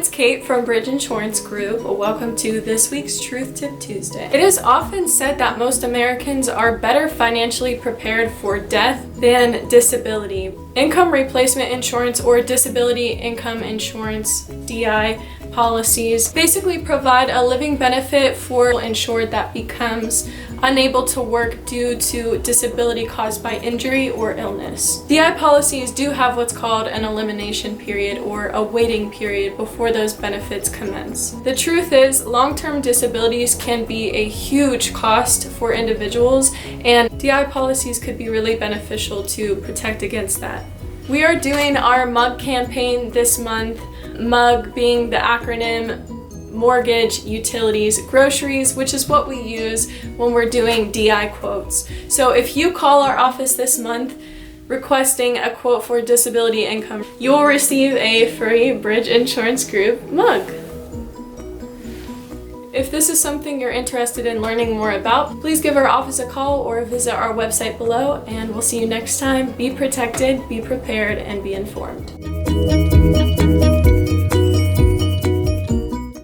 it's Kate from Bridge Insurance Group. Welcome to this week's Truth Tip Tuesday. It is often said that most Americans are better financially prepared for death than disability. Income replacement insurance or disability income insurance, DI, policies basically provide a living benefit for insured that becomes unable to work due to disability caused by injury or illness. DI policies do have what's called an elimination period or a waiting period before those benefits commence. The truth is, long-term disabilities can be a huge cost for individuals, and DI policies could be really beneficial to protect against that. We are doing our M.U.G campaign this month, M.U.G being the acronym mortgage, utilities, groceries, which is what we use when we're doing DI quotes. So if you call our office this month requesting a quote for disability income, you will receive a free Bridge Insurance Group M.U.G. If this is something you're interested in learning more about, please give our office a call or visit our website below, and we'll see you next time. Be protected, be prepared, and be informed.